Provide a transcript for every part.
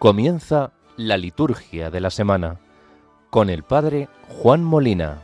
Comienza la liturgia de la semana con el Padre Juan Molina.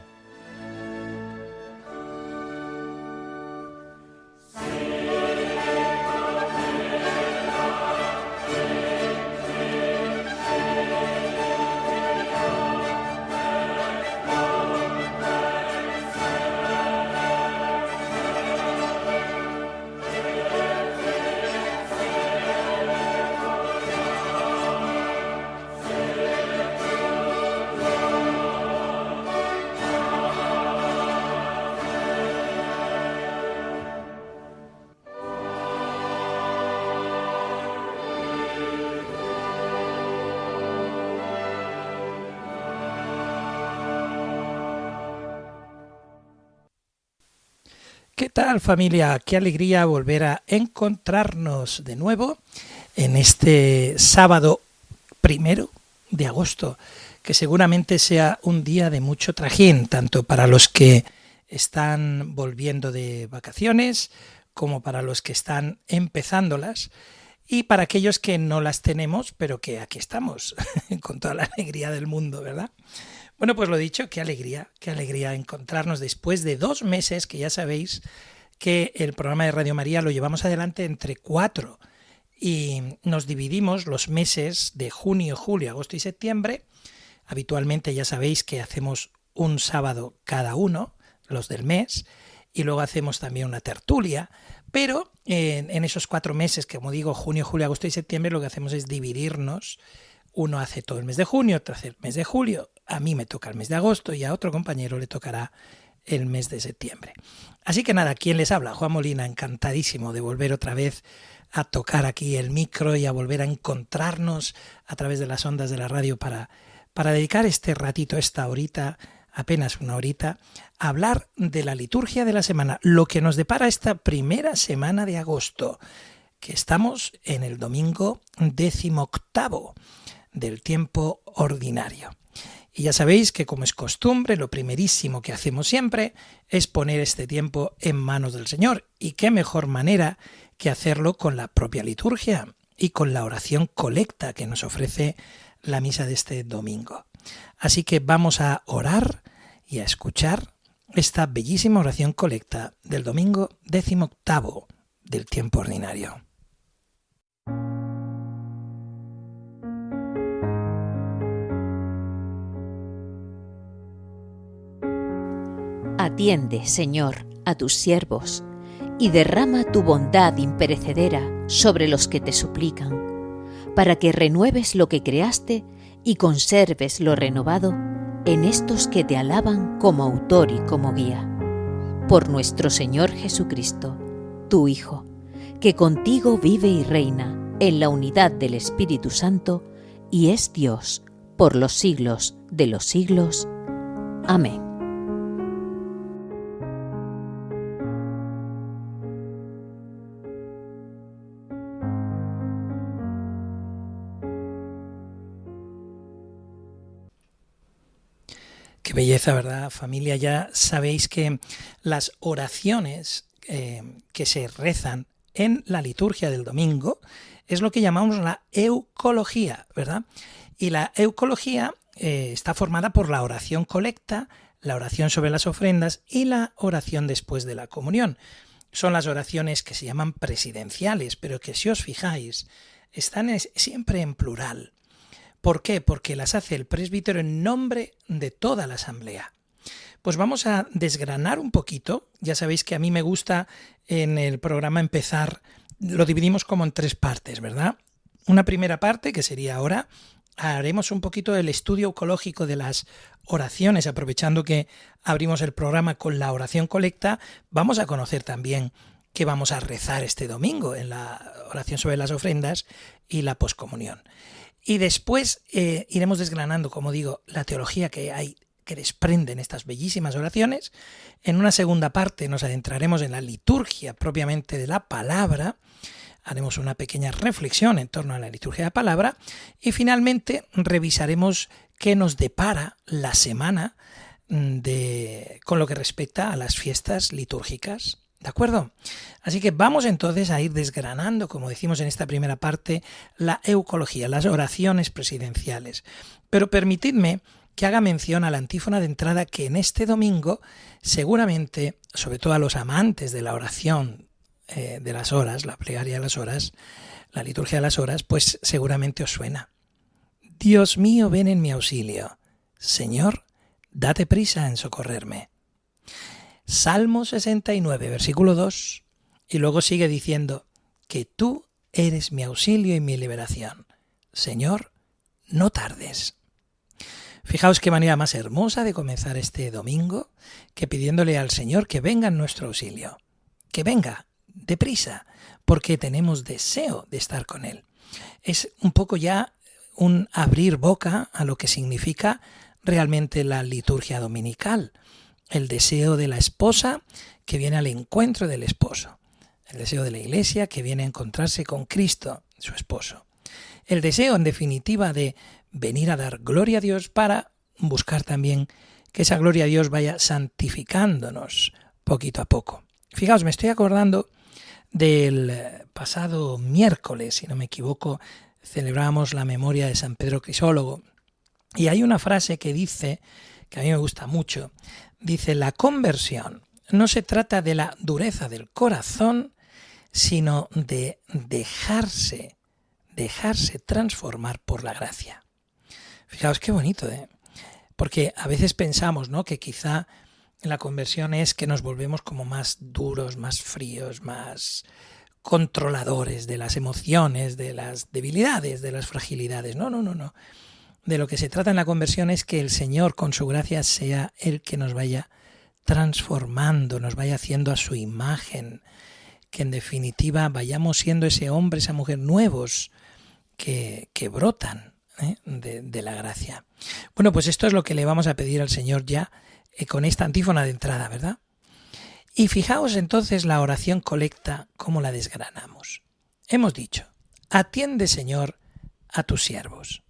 ¿Qué tal, familia? Qué alegría volver a encontrarnos de nuevo en este sábado 1 de agosto, que seguramente sea un día de mucho trajín, tanto para los que están volviendo de vacaciones como para los que están empezándolas y para aquellos que no las tenemos, pero que aquí estamos, con toda la alegría del mundo, ¿verdad? Bueno, pues lo dicho, qué alegría encontrarnos después de 2 meses, que ya sabéis que el programa de Radio María lo llevamos adelante entre 4 y nos dividimos los meses de junio, julio, agosto y septiembre. Habitualmente ya sabéis que hacemos un sábado cada uno, los del mes, y luego hacemos también una tertulia, pero en esos 4 meses, que como digo, junio, julio, agosto y septiembre, lo que hacemos es dividirnos. Uno hace todo el mes de junio, otro hace el mes de julio, a mí me toca el mes de agosto y a otro compañero le tocará el mes de septiembre. Así que nada, ¿quién les habla? Juan Molina, encantadísimo de volver otra vez a tocar aquí el micro y a volver a encontrarnos a través de las ondas de la radio para dedicar este ratito, esta horita, apenas una horita, a hablar de la liturgia de la semana, lo que nos depara esta primera semana de agosto, que estamos en el domingo 18º del tiempo ordinario. Y ya sabéis que, como es costumbre, lo primerísimo que hacemos siempre es poner este tiempo en manos del Señor. Y qué mejor manera que hacerlo con la propia liturgia y con la oración colecta que nos ofrece la misa de este domingo. Así que vamos a orar y a escuchar esta bellísima oración colecta del domingo 18º del tiempo ordinario. Atiende, Señor, a tus siervos, y derrama tu bondad imperecedera sobre los que te suplican, para que renueves lo que creaste y conserves lo renovado en estos que te alaban como autor y como guía. Por nuestro Señor Jesucristo, tu Hijo, que contigo vive y reina en la unidad del Espíritu Santo, y es Dios por los siglos de los siglos. Amén. Qué belleza, ¿verdad, familia? Ya sabéis que las oraciones que se rezan en la liturgia del domingo es lo que llamamos la eucología, ¿verdad? Y la eucología está formada por la oración colecta, la oración sobre las ofrendas y la oración después de la comunión. Son las oraciones que se llaman presidenciales, pero que, si os fijáis, están siempre en plural. ¿Por qué? Porque las hace el presbítero en nombre de toda la asamblea. Pues vamos a desgranar un poquito. Ya sabéis que a mí me gusta en el programa empezar, lo dividimos como en 3 partes, ¿verdad? Una primera parte, que sería ahora, haremos un poquito del estudio eucológico de las oraciones, aprovechando que abrimos el programa con la oración colecta. Vamos a conocer también qué vamos a rezar este domingo en la oración sobre las ofrendas y la poscomunión. Y después iremos desgranando, como digo, la teología que desprenden estas bellísimas oraciones. En una segunda parte nos adentraremos en la liturgia propiamente de la palabra. Haremos una pequeña reflexión en torno a la liturgia de la palabra. Y finalmente revisaremos qué nos depara la semana con lo que respecta a las fiestas litúrgicas ¿De acuerdo? Así que vamos entonces a ir desgranando, como decimos en esta primera parte, la eucología, las oraciones presidenciales. Pero permitidme que haga mención a la antífona de entrada que en este domingo seguramente, sobre todo a los amantes de la oración de las horas, la plegaria de las horas, la liturgia de las horas, pues seguramente os suena. Dios mío, ven en mi auxilio. Señor, date prisa en socorrerme. Salmo 69, versículo 2, y luego sigue diciendo que tú eres mi auxilio y mi liberación. Señor, no tardes. Fijaos qué manera más hermosa de comenzar este domingo que pidiéndole al Señor que venga en nuestro auxilio, que venga deprisa, porque tenemos deseo de estar con Él. Es un poco ya un abrir boca a lo que significa realmente la liturgia dominical. El deseo de la esposa que viene al encuentro del esposo. El deseo de la Iglesia que viene a encontrarse con Cristo, su esposo. El deseo, en definitiva, de venir a dar gloria a Dios para buscar también que esa gloria a Dios vaya santificándonos poquito a poco. Fijaos, me estoy acordando del pasado miércoles, si no me equivoco, celebramos la memoria de San Pedro Crisólogo. Y hay una frase que dice, que a mí me gusta mucho, dice, la conversión no se trata de la dureza del corazón, sino de dejarse transformar por la gracia. Fijaos qué bonito, porque a veces pensamos, ¿no?, que quizá la conversión es que nos volvemos como más duros, más fríos, más controladores de las emociones, de las debilidades, de las fragilidades. No. De lo que se trata en la conversión es que el Señor, con su gracia, sea el que nos vaya transformando, nos vaya haciendo a su imagen, que en definitiva vayamos siendo ese hombre, esa mujer nuevos que brotan de la gracia. Bueno, pues esto es lo que le vamos a pedir al Señor ya con esta antífona de entrada, ¿verdad? Y fijaos entonces la oración colecta, cómo la desgranamos. Hemos dicho, atiende, Señor, a tus siervos.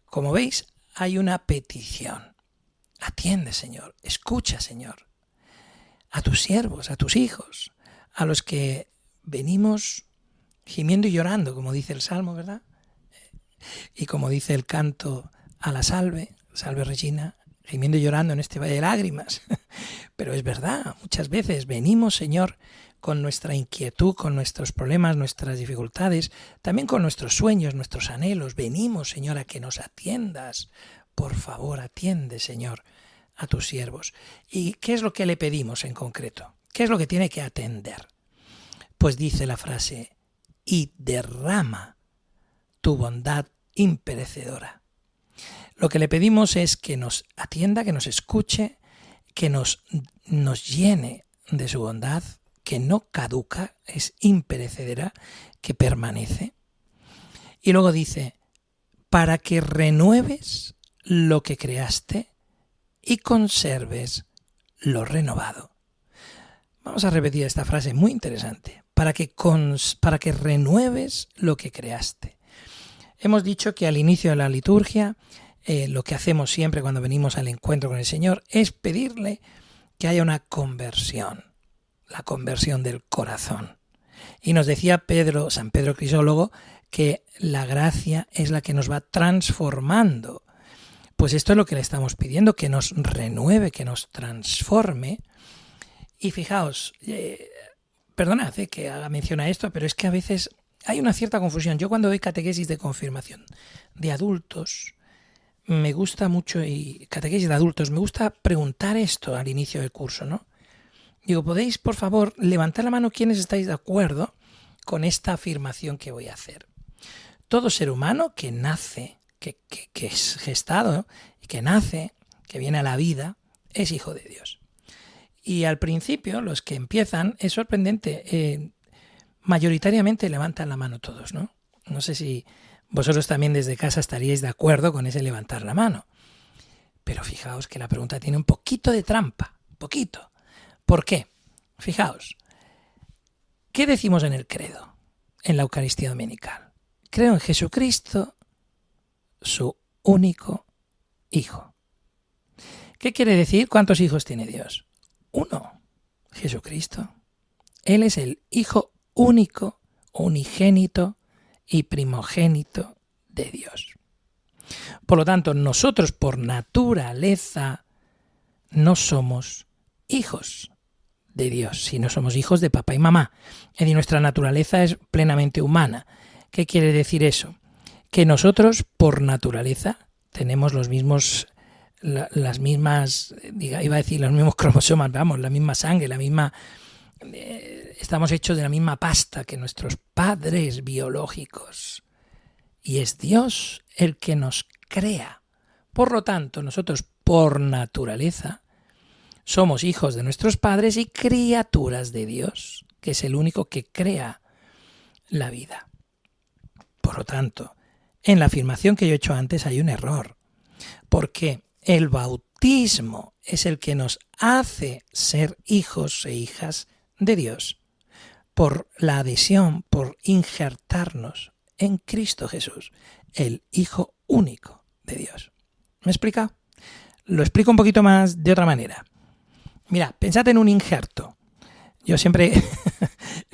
Como veis, hay una petición. Atiende, Señor, escucha, Señor, a tus siervos, a tus hijos, a los que venimos gimiendo y llorando, como dice el Salmo, ¿verdad? Y como dice el canto a la Salve Regina, gimiendo y llorando en este valle de lágrimas. Pero es verdad, muchas veces venimos, Señor, con nuestra inquietud, con nuestros problemas, nuestras dificultades, también con nuestros sueños, nuestros anhelos. Venimos, Señor, a que nos atiendas. Por favor, atiende, Señor, a tus siervos. ¿Y qué es lo que le pedimos en concreto? ¿Qué es lo que tiene que atender? Pues dice la frase, y derrama tu bondad imperecedora. Lo que le pedimos es que nos atienda, que nos escuche, que nos llene de su bondad, que no caduca, es imperecedera, que permanece. Y luego dice, para que renueves lo que creaste y conserves lo renovado. Vamos a repetir esta frase muy interesante. Para que renueves lo que creaste. Hemos dicho que al inicio de la liturgia lo que hacemos siempre cuando venimos al encuentro con el Señor es pedirle que haya una conversión, la conversión del corazón. Y nos decía San Pedro Crisólogo que la gracia es la que nos va transformando. Pues esto es lo que le estamos pidiendo, que nos renueve, que nos transforme. Y fijaos, perdonad que haga mención a esto, pero es que a veces hay una cierta confusión. Yo cuando doy catequesis de confirmación de adultos, me gusta mucho, y catequesis de adultos, me gusta preguntar esto al inicio del curso, ¿no? Digo, ¿podéis, por favor, levantar la mano quienes estáis de acuerdo con esta afirmación que voy a hacer? Todo ser humano que nace, que es gestado, que nace, que viene a la vida, es hijo de Dios. Y al principio, los que empiezan, es sorprendente, mayoritariamente levantan la mano todos, ¿no? No sé si vosotros también desde casa estaríais de acuerdo con ese levantar la mano. Pero fijaos que la pregunta tiene un poquito de trampa, poquito. ¿Por qué? Fijaos, ¿qué decimos en el credo, en la Eucaristía Dominical? Creo en Jesucristo, su único Hijo. ¿Qué quiere decir? ¿Cuántos hijos tiene Dios? Uno, Jesucristo. Él es el Hijo único, unigénito y primogénito de Dios. Por lo tanto, nosotros por naturaleza no somos hijos de Dios, sino somos hijos de papá y mamá. Es decir, nuestra naturaleza es plenamente humana. ¿Qué quiere decir eso? Que nosotros por naturaleza tenemos los mismos, las mismas, iba a decir los mismos cromosomas, vamos, la misma sangre, la misma, estamos hechos de la misma pasta que nuestros padres biológicos. Y es Dios el que nos crea. Por lo tanto, nosotros por naturaleza somos hijos de nuestros padres y criaturas de Dios, que es el único que crea la vida. Por lo tanto, en la afirmación que yo he hecho antes hay un error, porque el bautismo es el que nos hace ser hijos e hijas de Dios por la adhesión, por injertarnos en Cristo Jesús, el Hijo único de Dios. ¿Me he explicado? Lo explico un poquito más de otra manera. Mira, pensad en un injerto. Yo siempre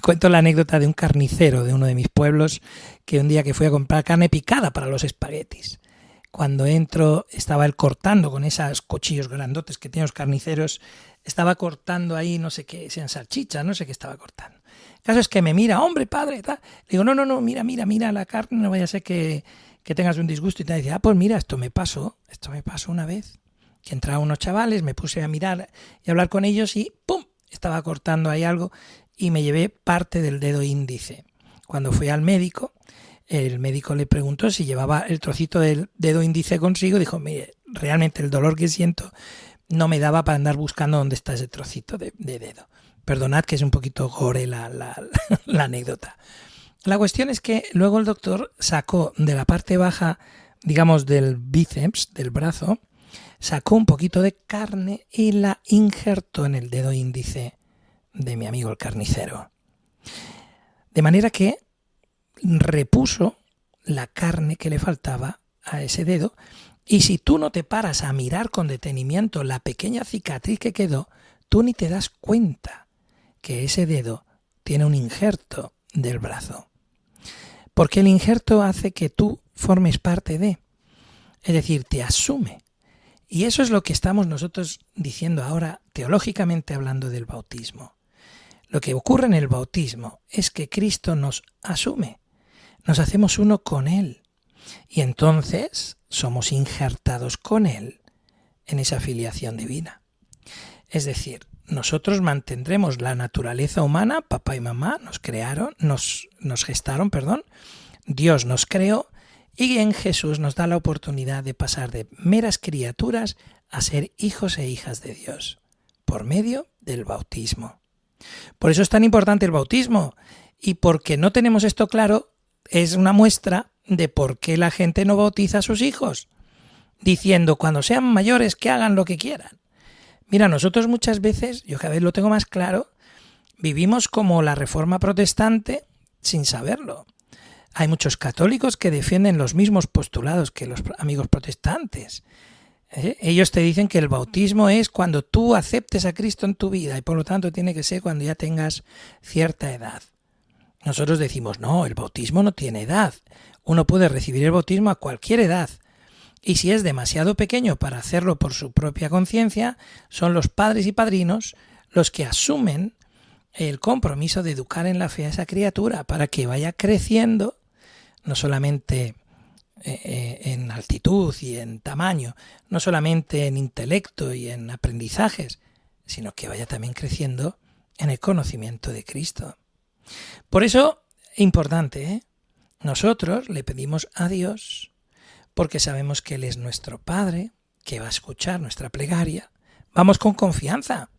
cuento la anécdota de un carnicero de uno de mis pueblos que un día que fui a comprar carne picada para los espaguetis. Cuando entro, estaba él cortando con esos cuchillos grandotes que tienen los carniceros, estaba cortando ahí no sé qué, sean salchichas, no sé qué estaba cortando. El caso es que me mira, hombre, padre, tal. Le digo, no, mira la carne, no vaya a ser que tengas un disgusto. Y te dice, pues mira, esto me pasó una vez. Que entraban unos chavales, me puse a mirar y a hablar con ellos y ¡pum! Estaba cortando ahí algo y me llevé parte del dedo índice. Cuando fui al médico, el médico le preguntó si llevaba el trocito del dedo índice consigo. Dijo, mire, realmente el dolor que siento no me daba para andar buscando dónde está ese trocito de dedo. Perdonad que es un poquito gore la anécdota. La cuestión es que luego el doctor sacó de la parte baja, digamos, del bíceps, del brazo, sacó un poquito de carne y la injertó en el dedo índice de mi amigo el carnicero. De manera que repuso la carne que le faltaba a ese dedo, y si tú no te paras a mirar con detenimiento la pequeña cicatriz que quedó, tú ni te das cuenta que ese dedo tiene un injerto del brazo. Porque el injerto hace que tú formes parte de, es decir, te asume. Y eso es lo que estamos nosotros diciendo ahora, teológicamente hablando del bautismo. Lo que ocurre en el bautismo es que Cristo nos asume, nos hacemos uno con Él. Y entonces somos injertados con Él en esa filiación divina. Es decir, nosotros mantendremos la naturaleza humana, papá y mamá nos gestaron, Dios nos creó, y en Jesús nos da la oportunidad de pasar de meras criaturas a ser hijos e hijas de Dios, por medio del bautismo. Por eso es tan importante el bautismo, y porque no tenemos esto claro, es una muestra de por qué la gente no bautiza a sus hijos, diciendo cuando sean mayores que hagan lo que quieran. Mira, nosotros muchas veces, yo cada vez lo tengo más claro, vivimos como la Reforma protestante sin saberlo. Hay muchos católicos que defienden los mismos postulados que los amigos protestantes. Ellos te dicen que el bautismo es cuando tú aceptes a Cristo en tu vida y por lo tanto tiene que ser cuando ya tengas cierta edad. Nosotros decimos, no, el bautismo no tiene edad. Uno puede recibir el bautismo a cualquier edad. Y si es demasiado pequeño para hacerlo por su propia conciencia, son los padres y padrinos los que asumen el compromiso de educar en la fe a esa criatura para que vaya creciendo, no solamente en altitud y en tamaño, no solamente en intelecto y en aprendizajes, sino que vaya también creciendo en el conocimiento de Cristo. Por eso, importante, nosotros le pedimos a Dios, porque sabemos que Él es nuestro Padre, que va a escuchar nuestra plegaria, vamos con confianza.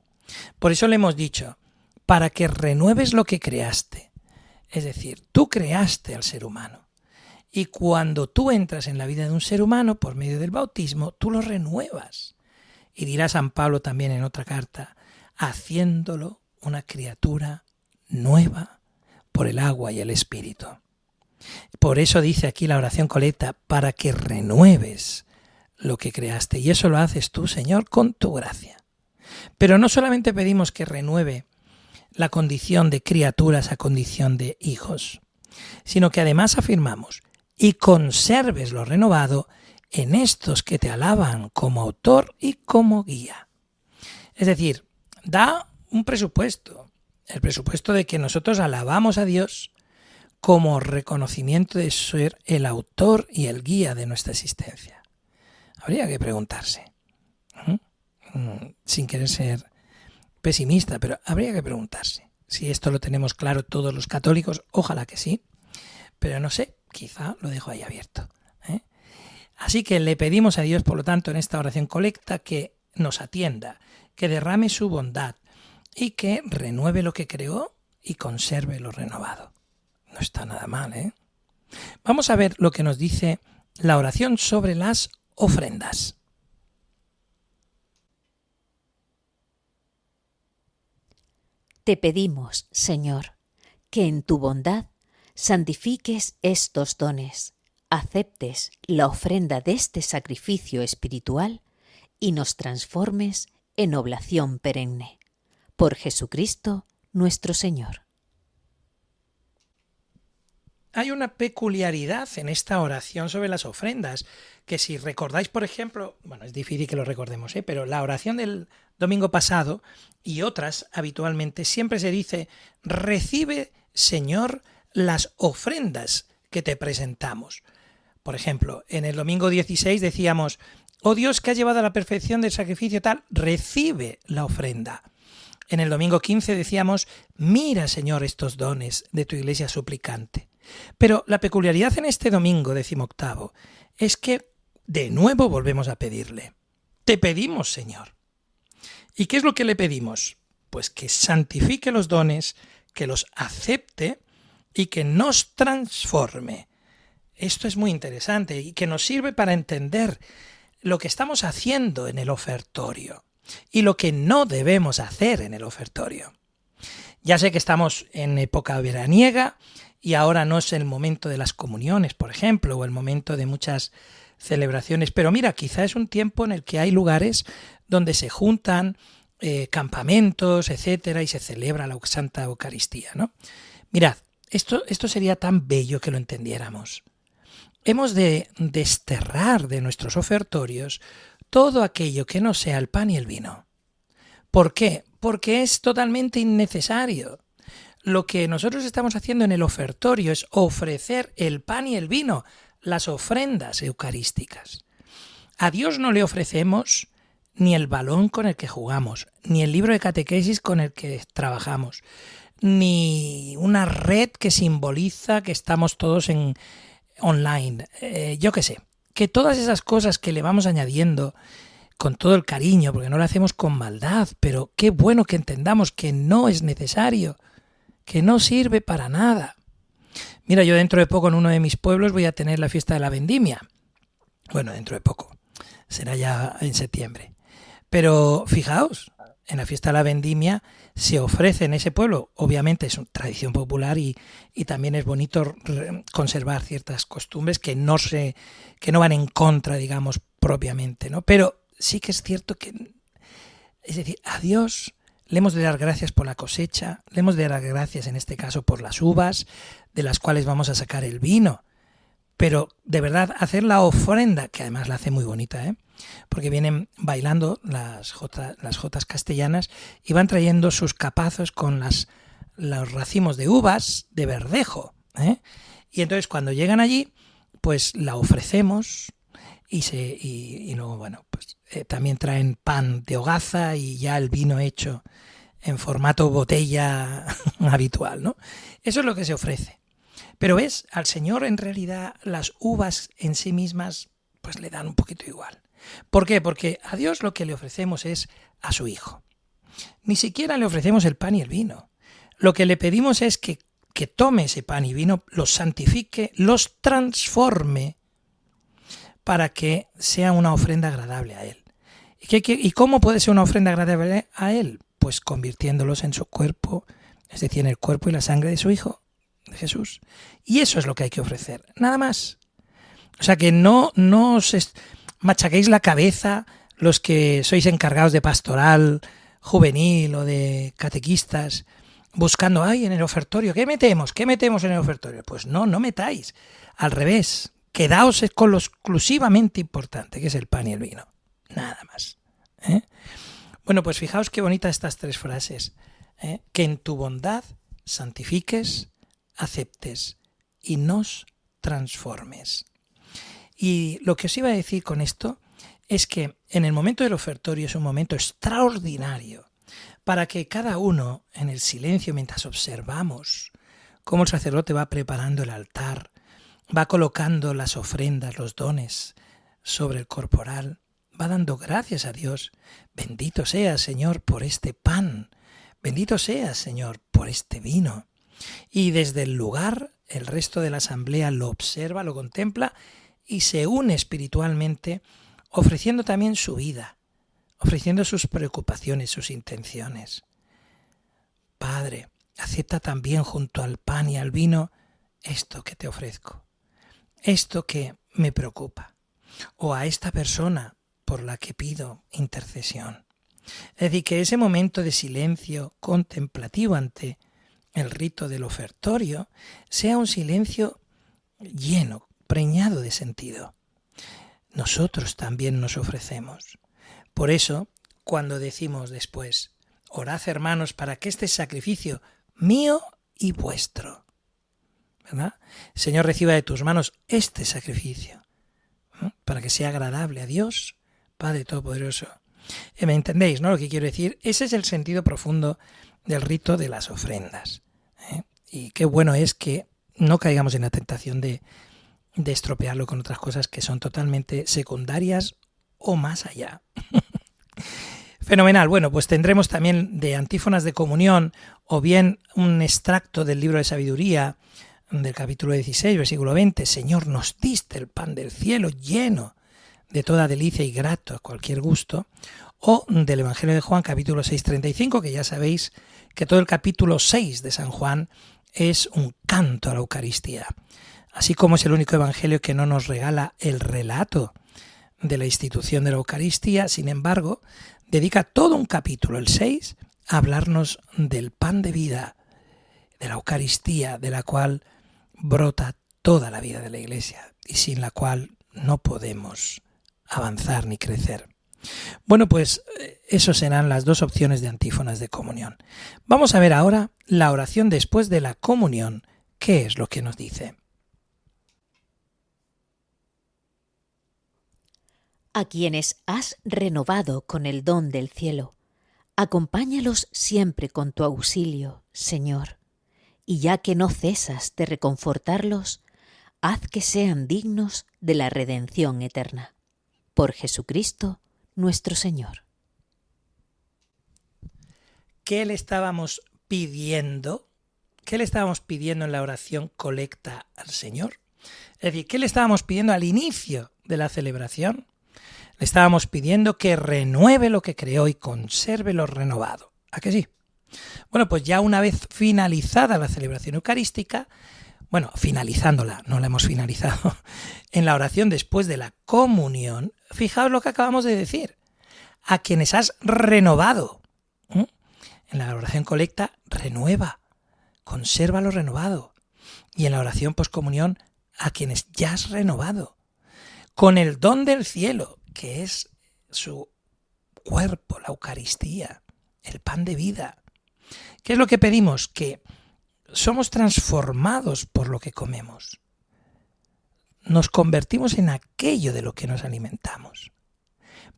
Por eso le hemos dicho, para que renueves lo que creaste. Es decir, tú creaste al ser humano. Y cuando tú entras en la vida de un ser humano por medio del bautismo, tú lo renuevas. Y dirá San Pablo también en otra carta, haciéndolo una criatura nueva por el agua y el Espíritu. Por eso dice aquí la oración colecta, para que renueves lo que creaste. Y eso lo haces tú, Señor, con tu gracia. Pero no solamente pedimos que renueve la condición de criaturas a condición de hijos, sino que además afirmamos, y conserves lo renovado en estos que te alaban como autor y como guía. Es decir, da un presupuesto, el presupuesto de que nosotros alabamos a Dios como reconocimiento de ser el autor y el guía de nuestra existencia. Habría que preguntarse, sin querer ser pesimista, pero habría que preguntarse si esto lo tenemos claro todos los católicos. Ojalá que sí, pero no sé, quizá lo dejo ahí abierto. Así que le pedimos a Dios, por lo tanto, en esta oración colecta, que nos atienda, que derrame su bondad y que renueve lo que creó y conserve lo renovado. No está nada mal, ¿eh? Vamos a ver lo que nos dice la oración sobre las ofrendas. Te pedimos, Señor, que en tu bondad santifiques estos dones, aceptes la ofrenda de este sacrificio espiritual y nos transformes en oblación perenne. Por Jesucristo nuestro Señor. Hay una peculiaridad en esta oración sobre las ofrendas, que si recordáis, por ejemplo, bueno, es difícil que lo recordemos, pero la oración del domingo pasado y otras habitualmente siempre se dice, recibe, Señor, las ofrendas que te presentamos. Por ejemplo, en el domingo 16 decíamos, oh Dios que has llevado a la perfección del sacrificio tal, recibe la ofrenda. En el domingo 15 decíamos, mira, Señor, estos dones de tu iglesia suplicante. Pero la peculiaridad en este domingo 18 es que de nuevo volvemos a pedirle. Te pedimos, Señor. ¿Y qué es lo que le pedimos? Pues que santifique los dones, que los acepte y que nos transforme. Esto es muy interesante y que nos sirve para entender lo que estamos haciendo en el ofertorio y lo que no debemos hacer en el ofertorio. Ya sé que estamos en época veraniega y ahora no es el momento de las comuniones, por ejemplo, o el momento de muchas celebraciones, pero mira, quizá es un tiempo en el que hay lugares donde se juntan campamentos, etcétera, y se celebra la Santa Eucaristía, ¿no? Mirad, esto sería tan bello que lo entendiéramos. Hemos de desterrar de nuestros ofertorios todo aquello que no sea el pan y el vino. ¿Por qué? Porque es totalmente innecesario. Lo que nosotros estamos haciendo en el ofertorio es ofrecer el pan y el vino, las ofrendas eucarísticas. A Dios no le ofrecemos ni el balón con el que jugamos, ni el libro de catequesis con el que trabajamos, ni una red que simboliza que estamos todos en online. Yo qué sé, que todas esas cosas que le vamos añadiendo con todo el cariño, porque no lo hacemos con maldad, pero qué bueno que entendamos que no es necesario, que no sirve para nada. Mira, yo dentro de poco en uno de mis pueblos voy a tener la fiesta de la vendimia. Bueno, dentro de poco, será ya en septiembre. Pero fijaos, en la fiesta de la vendimia se ofrece en ese pueblo, obviamente es una tradición popular y también es bonito conservar ciertas costumbres que no van en contra, digamos, propiamente, ¿no? Pero sí que es cierto que, es decir, a Dios le hemos de dar gracias por la cosecha, le hemos de dar gracias en este caso por las uvas, de las cuales vamos a sacar el vino. Pero de verdad, hacer la ofrenda, que además la hace muy bonita, porque vienen bailando las jotas castellanas y van trayendo sus capazos con los racimos de uvas de verdejo. Y entonces cuando llegan allí, pues la ofrecemos y luego, bueno, pues también traen pan de hogaza y ya el vino hecho en formato botella habitual, ¿no? Eso es lo que se ofrece. Pero ves, al Señor en realidad las uvas en sí mismas pues le dan un poquito igual. ¿Por qué? Porque a Dios lo que le ofrecemos es a su Hijo. Ni siquiera le ofrecemos el pan y el vino. Lo que le pedimos es que tome ese pan y vino, los santifique, los transforme para que sea una ofrenda agradable a Él. ¿Y cómo puede ser una ofrenda agradable a Él? Pues convirtiéndolos en su cuerpo, es decir, en el cuerpo y la sangre de su Hijo, de Jesús. Y eso es lo que hay que ofrecer, nada más. O sea, que no os machaquéis la cabeza los que sois encargados de pastoral juvenil o de catequistas buscando, ay, en el ofertorio, ¿qué metemos? ¿Qué metemos en el ofertorio? Pues no metáis. Al revés, quedaos con lo exclusivamente importante, que es el pan y el vino. Nada más. Bueno, pues fijaos qué bonitas estas 3 frases. Que en tu bondad santifiques, aceptes y nos transformes. Y lo que os iba a decir con esto es que en el momento del ofertorio es un momento extraordinario para que cada uno, en el silencio, mientras observamos cómo el sacerdote va preparando el altar, va colocando las ofrendas, los dones sobre el corporal, va dando gracias a Dios. Bendito seas, Señor, por este pan. Bendito seas, Señor, por este vino. Y desde el lugar, el resto de la asamblea lo observa, lo contempla y se une espiritualmente, ofreciendo también su vida, ofreciendo sus preocupaciones, sus intenciones. Padre, acepta también junto al pan y al vino esto que te ofrezco, esto que me preocupa, o a esta persona por la que pido intercesión. Es decir, que ese momento de silencio contemplativo ante el rito del ofertorio sea un silencio lleno, preñado de sentido. Nosotros también nos ofrecemos. Por eso, cuando decimos después, orad hermanos para que este sacrificio mío y vuestro, ¿verdad? Señor, reciba de tus manos este sacrificio, para que sea agradable a Dios, Padre Todopoderoso. ¿Me entendéis, no? Lo que quiero decir, ese es el sentido profundo del rito de las ofrendas. Y qué bueno es que no caigamos en la tentación de estropearlo con otras cosas que son totalmente secundarias o más allá. Fenomenal. Bueno, pues tendremos también de antífonas de comunión o bien un extracto del libro de sabiduría del capítulo 16, versículo 20. Señor, nos diste el pan del cielo lleno de toda delicia y grato a cualquier gusto. O del Evangelio de Juan, capítulo 6, 35, que ya sabéis que todo el capítulo 6 de San Juan es un canto a la Eucaristía. Así como es el único evangelio que no nos regala el relato de la institución de la Eucaristía, sin embargo, dedica todo un capítulo, el 6, a hablarnos del pan de vida, de la Eucaristía, de la cual brota toda la vida de la Iglesia y sin la cual no podemos avanzar ni crecer. Bueno, pues esas serán las 2 opciones de antífonas de comunión. Vamos a ver ahora la oración después de la comunión. ¿Qué es lo que nos dice? A quienes has renovado con el don del cielo, acompáñalos siempre con tu auxilio, Señor, y ya que no cesas de reconfortarlos, haz que sean dignos de la redención eterna. Por Jesucristo nuestro Señor. ¿Qué le estábamos pidiendo? ¿Qué le estábamos pidiendo en la oración colecta al Señor? Es decir, ¿qué le estábamos pidiendo al inicio de la celebración? Le estábamos pidiendo que renueve lo que creó y conserve lo renovado. ¿A que sí? Bueno, pues ya una vez finalizada la celebración eucarística, bueno, finalizándola, no la hemos finalizado, en la oración después de la comunión, fijaos lo que acabamos de decir, a quienes has renovado. En la oración colecta, renueva, conserva lo renovado. Y en la oración poscomunión, a quienes ya has renovado. Con el don del cielo, que es su cuerpo, la Eucaristía, el pan de vida. ¿Qué es lo que pedimos? Que somos transformados por lo que comemos. Nos convertimos en aquello de lo que nos alimentamos.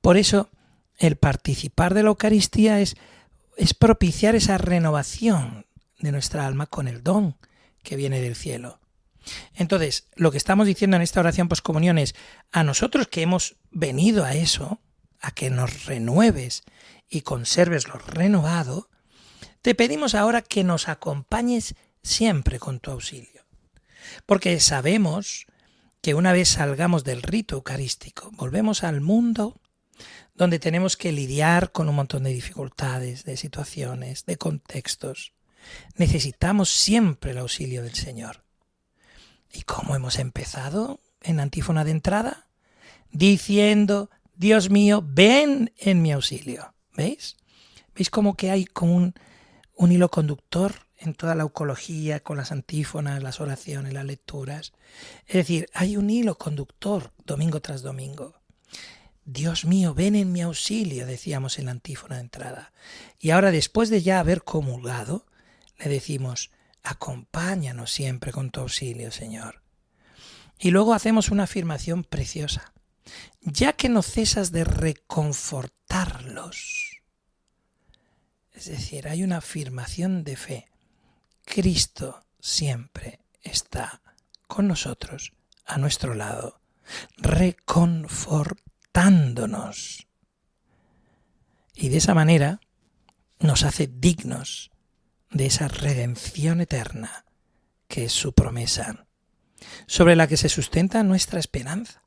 Por eso, el participar de la Eucaristía es propiciar esa renovación de nuestra alma con el don que viene del cielo. Entonces, lo que estamos diciendo en esta oración poscomunión es a nosotros que hemos venido a eso, a que nos renueves y conserves lo renovado, te pedimos ahora que nos acompañes siempre con tu auxilio. Porque sabemos que una vez salgamos del rito eucarístico, volvemos al mundo donde tenemos que lidiar con un montón de dificultades, de situaciones, de contextos. Necesitamos siempre el auxilio del Señor. ¿Y cómo hemos empezado en antífona de entrada? Diciendo, Dios mío, ven en mi auxilio. ¿Veis? ¿Veis como que hay como un hilo conductor en toda la eucología, con las antífonas, las oraciones, las lecturas. Es decir, hay un hilo conductor domingo tras domingo. Dios mío, ven en mi auxilio, decíamos en la antífona de entrada. Y ahora, después de ya haber comulgado, le decimos, acompáñanos siempre con tu auxilio, Señor. Y luego hacemos una afirmación preciosa. Ya que no cesas de reconfortarlos. Es decir, hay una afirmación de fe. Cristo siempre está con nosotros, a nuestro lado, reconfortándonos. Y de esa manera nos hace dignos de esa redención eterna que es su promesa, sobre la que se sustenta nuestra esperanza.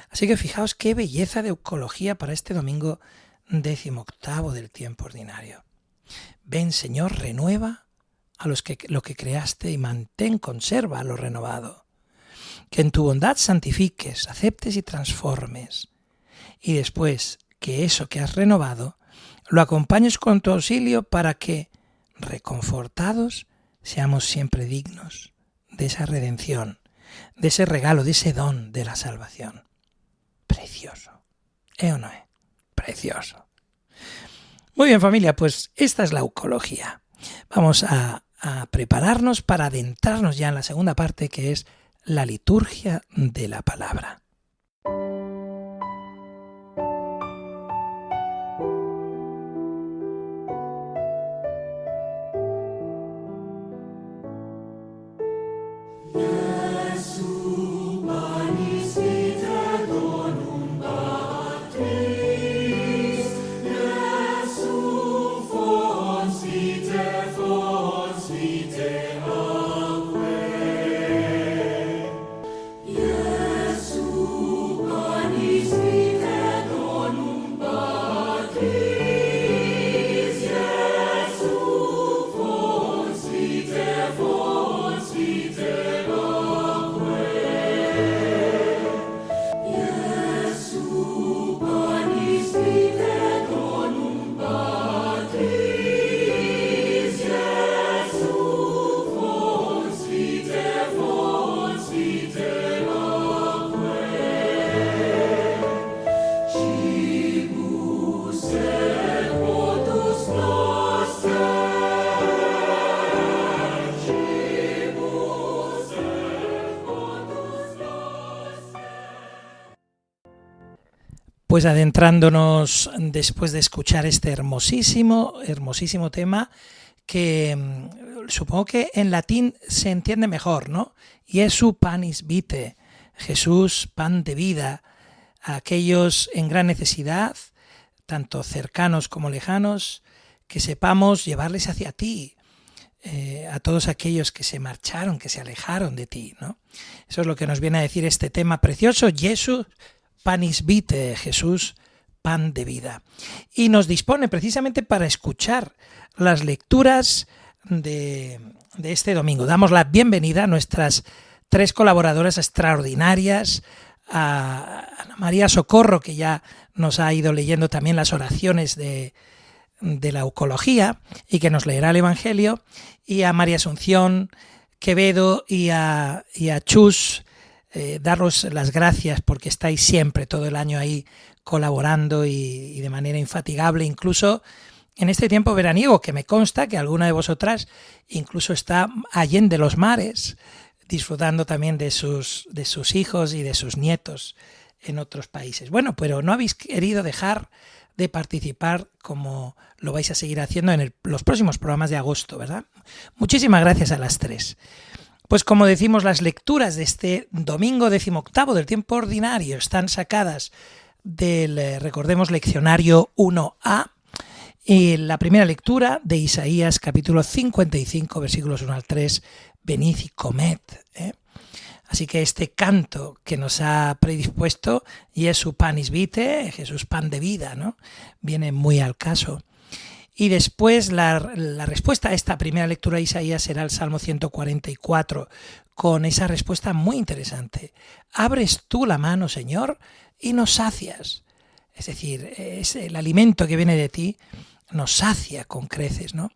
Así que fijaos qué belleza de eucología para este domingo 18º del tiempo ordinario. Ven, Señor, renueva a lo que creaste y mantén, conserva lo renovado. Que en tu bondad santifiques, aceptes y transformes. Y después que eso que has renovado lo acompañes con tu auxilio para que, reconfortados, seamos siempre dignos de esa redención, de ese regalo, de ese don de la salvación. Precioso. ¿O no es? Precioso. Muy bien, familia, pues esta es la eucología. Vamos a prepararnos para adentrarnos ya en la segunda parte, que es la liturgia de la palabra. Pues adentrándonos después de escuchar este hermosísimo tema que supongo que en latín se entiende mejor, ¿no? Iesu panis vitae, Jesús pan de vida, a aquellos en gran necesidad, tanto cercanos como lejanos, que sepamos llevarles hacia ti, a todos aquellos que se marcharon, que se alejaron de ti, ¿no? Eso es lo que nos viene a decir este tema precioso, Iesu panis vitae, Jesús, pan de vida. Y nos dispone precisamente para escuchar las lecturas de este domingo. Damos la bienvenida a nuestras 3 colaboradoras extraordinarias, a Ana María Socorro, que ya nos ha ido leyendo también las oraciones de la eucología y que nos leerá el Evangelio, y a María Asunción Quevedo y a Chus, daros las gracias porque estáis siempre, todo el año ahí colaborando y de manera infatigable, incluso en este tiempo veraniego, que me consta que alguna de vosotras incluso está allende los mares, disfrutando también de sus hijos y de sus nietos en otros países. Bueno, pero no habéis querido dejar de participar como lo vais a seguir haciendo en los próximos programas de agosto, ¿verdad? Muchísimas gracias a las 3. Pues como decimos, las lecturas de este domingo 18º del tiempo ordinario están sacadas del, recordemos, leccionario 1A, y la primera lectura de Isaías capítulo 55, versículos 1 al 3, venid y comed. Así que este canto que nos ha predispuesto, Iesu panis vitae, Jesús pan de vida, ¿no?, viene muy al caso. Y después la respuesta a esta primera lectura de Isaías será el Salmo 144, con esa respuesta muy interesante. Abres tú la mano, Señor, y nos sacias. Es decir, es el alimento que viene de ti nos sacia con creces, ¿no?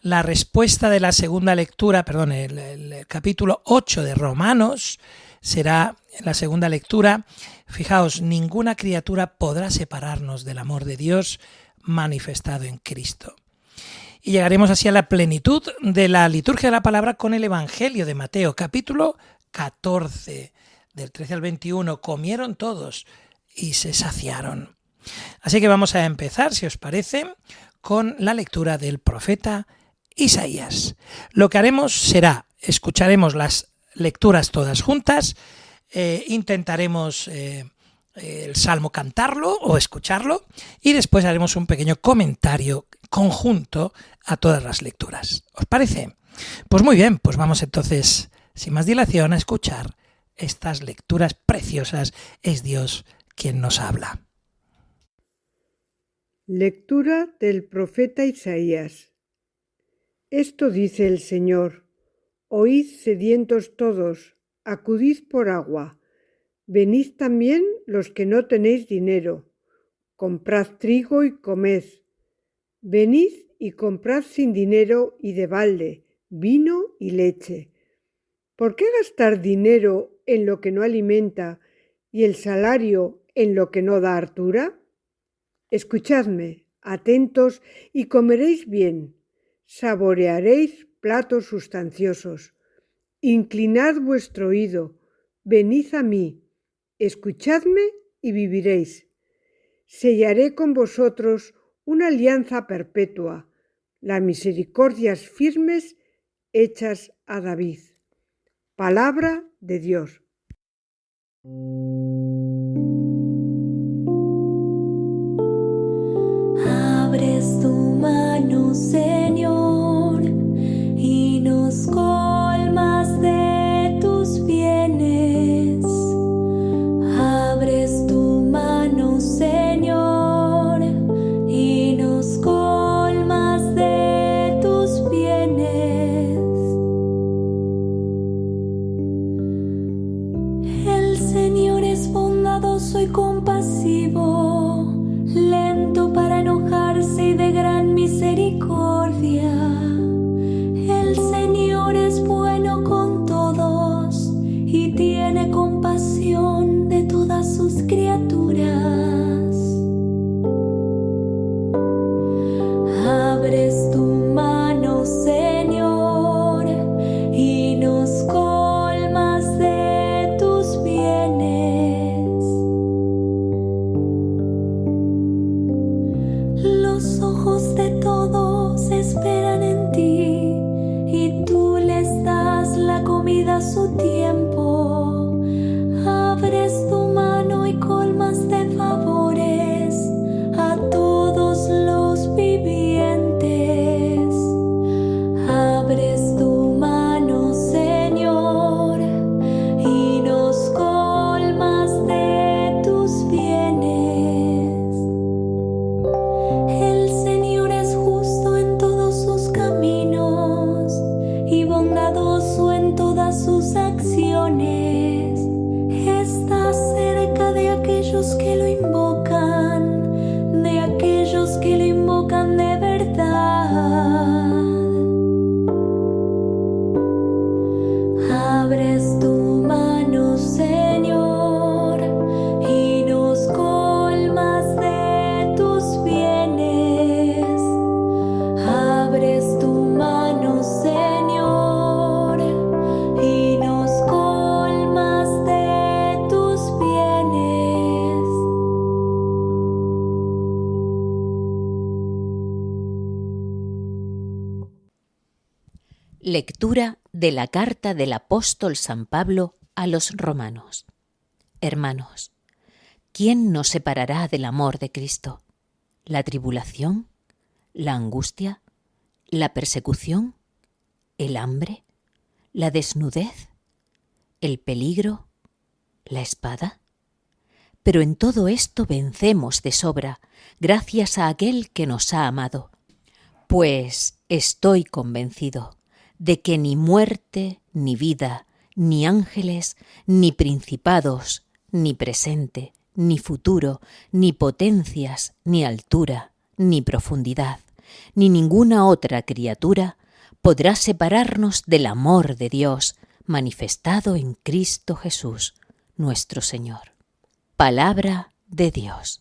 La respuesta de la segunda lectura, el capítulo 8 de Romanos será en la segunda lectura. Fijaos, ninguna criatura podrá separarnos del amor de Dios manifestado en Cristo. Y llegaremos así a la plenitud de la liturgia de la palabra con el Evangelio de Mateo, capítulo 14, del 13 al 21. Comieron todos y se saciaron. Así que vamos a empezar, si os parece, con la lectura del profeta Isaías. Lo que haremos será, escucharemos las lecturas todas juntas, intentaremos el salmo cantarlo o escucharlo y después haremos un pequeño comentario conjunto a todas las lecturas. ¿Os parece? Pues muy bien, pues vamos entonces, sin más dilación, a escuchar estas lecturas preciosas. Es Dios quien nos habla. Lectura del profeta Isaías. Esto dice el Señor: Oíd, sedientos todos, acudid por agua. Venid también los que no tenéis dinero, comprad trigo y comed. Venid y comprad sin dinero y de balde, vino y leche. ¿Por qué gastar dinero en lo que no alimenta y el salario en lo que no da hartura? Escuchadme, atentos, y comeréis bien. Saborearéis platos sustanciosos. Inclinad vuestro oído, venid a mí, escuchadme y viviréis. Sellaré con vosotros una alianza perpetua, las misericordias firmes hechas a David. Palabra de Dios. Abres tu mano, Señor, y nos colmas de tus bienes. Abres tu mano, Señor, y nos colmas de tus bienes. El Señor es bondadoso y compasivo, lento para enojarse y de gran misericordia. El Señor es bueno con todos y tiene compasión de todas sus criaturas. Abres tu mano, Señor, y nos colmas de tus bienes. Los ojos de todos esperan en ti, y tú les das la comida a su tiempo. Abres tu mano y colmas de favores a todos los vivientes. Abres tu mano, Señor, y nos colmas de tus bienes. El Señor es justo en todos sus caminos y bondadoso en todas sus acciones. Está cerca de aquellos que lo invocan, de aquellos que lo invocan de verdad. Abres tu mano, Señor, y nos colmas de tus bienes. Abres tu mano, Señor, y nos colmas de tus bienes. Lectura de la carta del apóstol San Pablo a los romanos. Hermanos, ¿quién nos separará del amor de Cristo? ¿La tribulación? ¿La angustia? ¿La persecución? ¿El hambre? ¿La desnudez? ¿El peligro? ¿La espada? Pero en todo esto vencemos de sobra, gracias a aquel que nos ha amado. Pues estoy convencido de que ni muerte, ni vida, ni ángeles, ni principados, ni presente, ni futuro, ni potencias, ni altura, ni profundidad, ni ninguna otra criatura podrá separarnos del amor de Dios manifestado en Cristo Jesús, nuestro Señor. Palabra de Dios.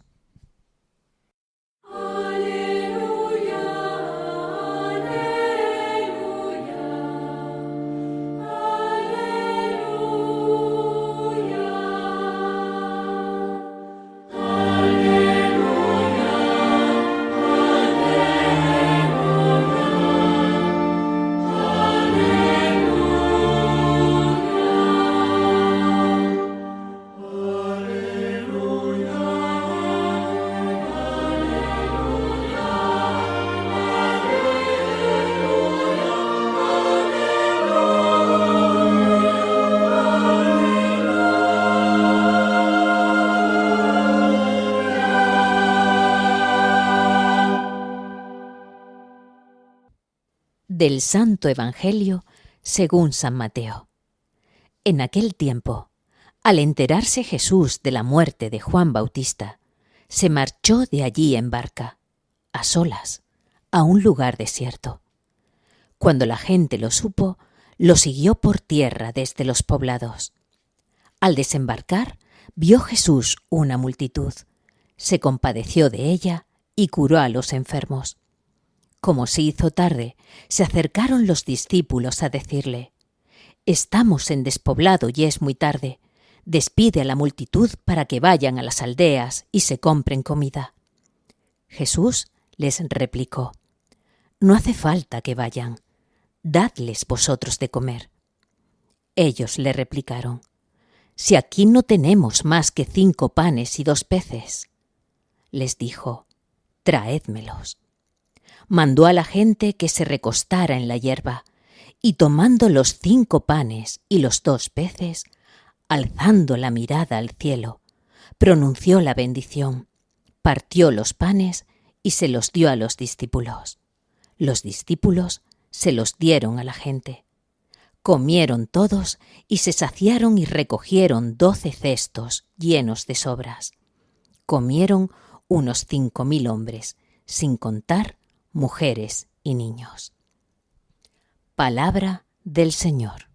Del Santo Evangelio según San Mateo. En aquel tiempo, al enterarse Jesús de la muerte de Juan Bautista, se marchó de allí en barca, a solas, a un lugar desierto. Cuando la gente lo supo, lo siguió por tierra desde los poblados. Al desembarcar, vio Jesús una multitud, se compadeció de ella y curó a los enfermos. Como se hizo tarde, se acercaron los discípulos a decirle: «Estamos en despoblado y es muy tarde. Despide a la multitud para que vayan a las aldeas y se compren comida». Jesús les replicó: «No hace falta que vayan. Dadles vosotros de comer». Ellos le replicaron: «Si aquí no tenemos más que 5 panes y 2 peces». Les dijo: «Traédmelos». Mandó a la gente que se recostara en la hierba, y tomando los 5 panes y los 2 peces, alzando la mirada al cielo, pronunció la bendición, partió los panes y se los dio a los discípulos. Los discípulos se los dieron a la gente. Comieron todos y se saciaron y recogieron 12 cestos llenos de sobras. Comieron unos 5.000 hombres, sin contar mujeres y niños. Palabra del Señor.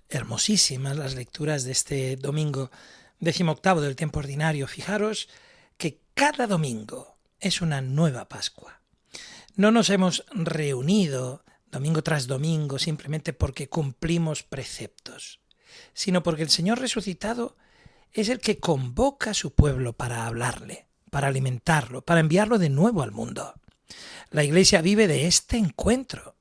Hermosísimas las lecturas de este domingo 18º del tiempo ordinario. Fijaros que cada domingo es una nueva Pascua. No nos hemos reunido domingo tras domingo simplemente porque cumplimos preceptos, sino porque el Señor resucitado es el que convoca a su pueblo para hablarle, para alimentarlo, para enviarlo de nuevo al mundo. La Iglesia vive de este encuentro.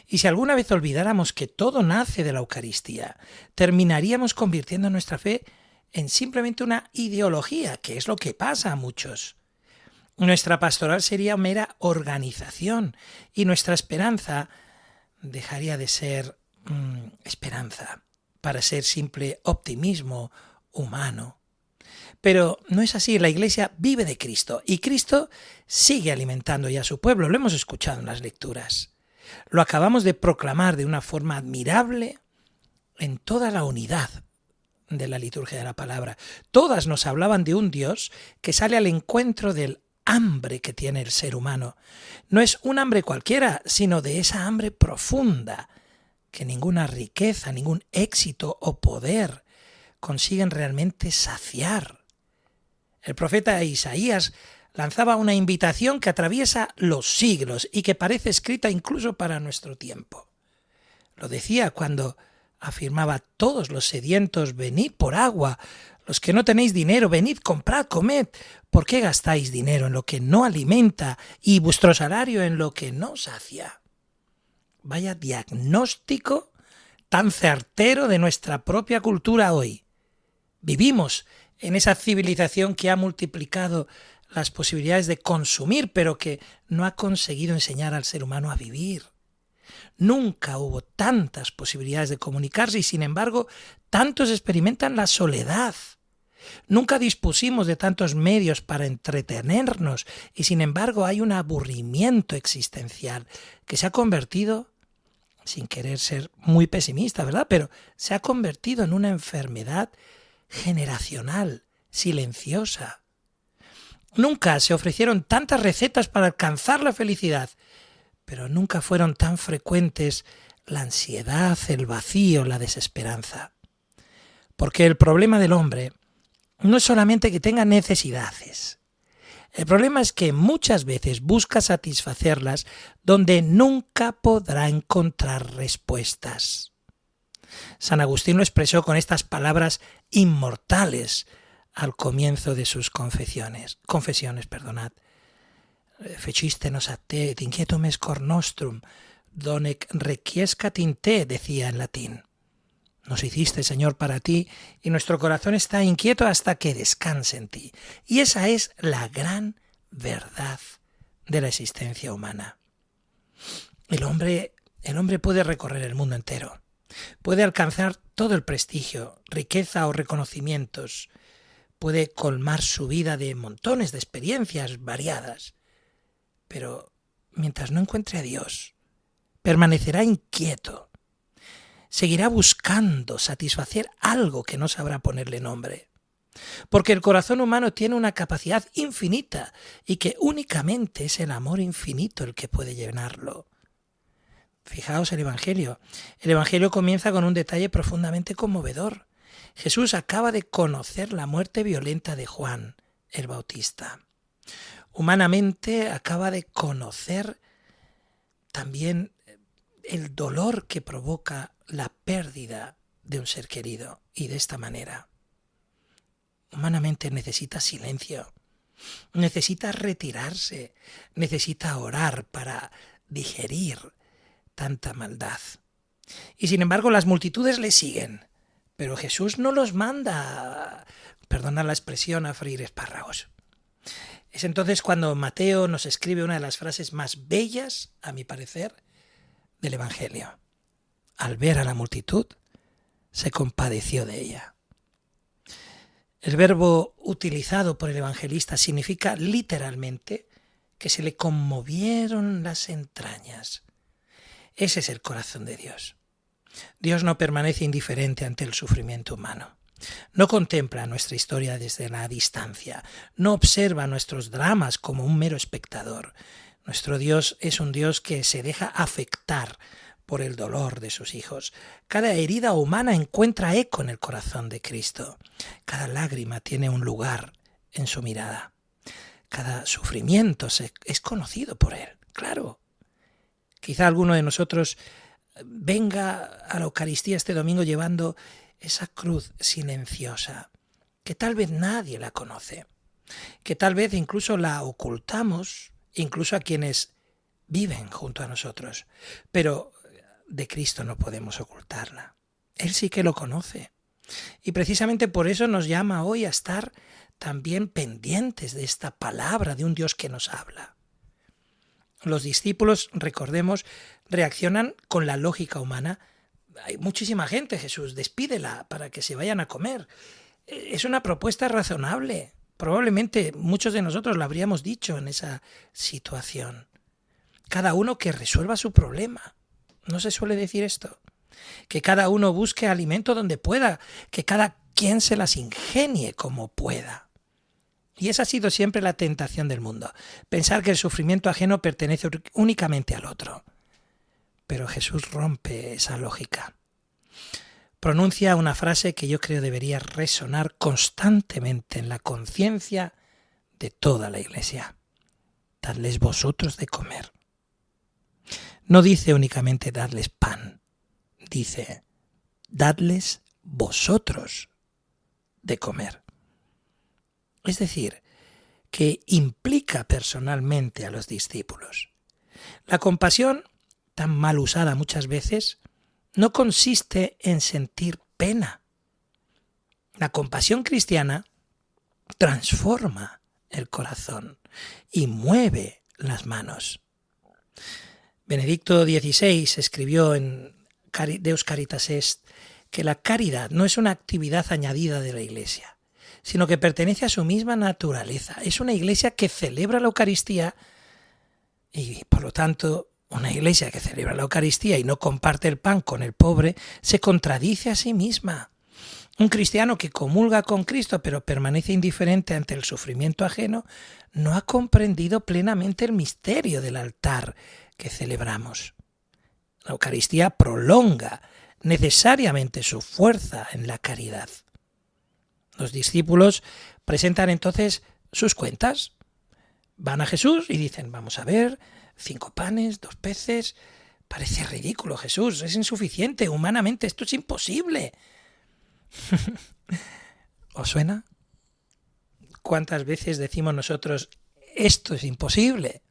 Y si alguna vez olvidáramos que todo nace de la Eucaristía, terminaríamos convirtiendo nuestra fe en simplemente una ideología, que es lo que pasa a muchos. Nuestra pastoral sería mera organización y nuestra esperanza dejaría de ser esperanza para ser simple optimismo humano. Pero no es así, la Iglesia vive de Cristo y Cristo sigue alimentando ya a su pueblo, lo hemos escuchado en las lecturas. Lo acabamos de proclamar de una forma admirable en toda la unidad de la liturgia de la palabra. Todas nos hablaban de un Dios que sale al encuentro del hambre que tiene el ser humano. No es un hambre cualquiera, sino de esa hambre profunda que ninguna riqueza, ningún éxito o poder consiguen realmente saciar. El profeta Isaías lanzaba una invitación que atraviesa los siglos y que parece escrita incluso para nuestro tiempo. Lo decía cuando afirmaba: todos los sedientos, venid por agua, los que no tenéis dinero, venid, comprad, comed. ¿Por qué gastáis dinero en lo que no alimenta y vuestro salario en lo que no sacia? Vaya diagnóstico tan certero de nuestra propia cultura hoy. Vivimos en esa civilización que ha multiplicado las posibilidades de consumir, pero que no ha conseguido enseñar al ser humano a vivir. Nunca hubo tantas posibilidades de comunicarse y, sin embargo, tantos experimentan la soledad. Nunca dispusimos de tantos medios para entretenernos y, sin embargo, hay un aburrimiento existencial que se ha convertido, sin querer ser muy pesimista, ¿verdad?, pero se ha convertido en una enfermedad generacional, silenciosa. Nunca se ofrecieron tantas recetas para alcanzar la felicidad, pero nunca fueron tan frecuentes la ansiedad, el vacío, la desesperanza. Porque el problema del hombre no es solamente que tenga necesidades. El problema es que muchas veces busca satisfacerlas donde nunca podrá encontrar respuestas. San Agustín lo expresó con estas palabras inmortales al comienzo de sus confesiones. Fecistenos a te, et inquietum es cor nostrum, donec requiescat in te, decía en latín. Nos hiciste, Señor, para ti, y nuestro corazón está inquieto hasta que descanse en ti. Y esa es la gran verdad de la existencia humana. El hombre puede recorrer el mundo entero, puede alcanzar todo el prestigio, riqueza o reconocimientos, puede colmar su vida de montones de experiencias variadas, pero mientras no encuentre a Dios, permanecerá inquieto. Seguirá buscando satisfacer algo que no sabrá ponerle nombre. Porque el corazón humano tiene una capacidad infinita y que únicamente es el amor infinito el que puede llenarlo. Fijaos el Evangelio. El Evangelio comienza con un detalle profundamente conmovedor. Jesús acaba de conocer la muerte violenta de Juan el Bautista. Humanamente acaba de conocer también el dolor que provoca la pérdida de un ser querido. Y de esta manera, humanamente necesita silencio, necesita retirarse, necesita orar para digerir tanta maldad. Y sin embargo las multitudes le siguen, pero Jesús no los manda, perdona la expresión, a freír espárragos. Es entonces cuando Mateo nos escribe una de las frases más bellas, a mi parecer, del Evangelio. Al ver a la multitud, se compadeció de ella. El verbo utilizado por el evangelista significa literalmente que se le conmovieron las entrañas. Ese es el corazón de Dios. Dios no permanece indiferente ante el sufrimiento humano. No contempla nuestra historia desde la distancia. No observa nuestros dramas como un mero espectador. Nuestro Dios es un Dios que se deja afectar por el dolor de sus hijos. Cada herida humana encuentra eco en el corazón de Cristo. Cada lágrima tiene un lugar en su mirada. Cada sufrimiento es conocido por Él, claro. Quizá alguno de nosotros venga a la Eucaristía este domingo llevando esa cruz silenciosa, que tal vez nadie la conoce, que tal vez incluso la ocultamos, incluso a quienes viven junto a nosotros, pero de Cristo no podemos ocultarla. Él sí que lo conoce. Y precisamente por eso nos llama hoy a estar también pendientes de esta palabra de un Dios que nos habla. Los discípulos, recordemos, reaccionan con la lógica humana. Hay muchísima gente, Jesús, despídela para que se vayan a comer. Es una propuesta razonable. Probablemente muchos de nosotros lo habríamos dicho en esa situación. Cada uno que resuelva su problema. ¿No se suele decir esto? Que cada uno busque alimento donde pueda, que cada quien se las ingenie como pueda. Y esa ha sido siempre la tentación del mundo, pensar que el sufrimiento ajeno pertenece únicamente al otro. Pero Jesús rompe esa lógica. Pronuncia una frase que yo creo debería resonar constantemente en la conciencia de toda la Iglesia. Dadles vosotros de comer. No dice únicamente dadles pan, dice dadles vosotros de comer. Es decir, que implica personalmente a los discípulos. La compasión, tan mal usada muchas veces, no consiste en sentir pena. La compasión cristiana transforma el corazón y mueve las manos. Benedicto XVI escribió en Deus Caritas Est que la caridad no es una actividad añadida de la Iglesia, sino que pertenece a su misma naturaleza. Es una Iglesia que celebra la Eucaristía y, por lo tanto, una Iglesia que celebra la Eucaristía y no comparte el pan con el pobre se contradice a sí misma. Un cristiano que comulga con Cristo pero permanece indiferente ante el sufrimiento ajeno no ha comprendido plenamente el misterio del altar que celebramos. La Eucaristía prolonga necesariamente su fuerza en la caridad. Los discípulos presentan entonces sus cuentas. Van a Jesús y dicen, vamos a ver, 5 panes, 2 peces. Parece ridículo, Jesús, es insuficiente, humanamente esto es imposible. ¿Os suena? ¿Cuántas veces decimos nosotros, esto es imposible?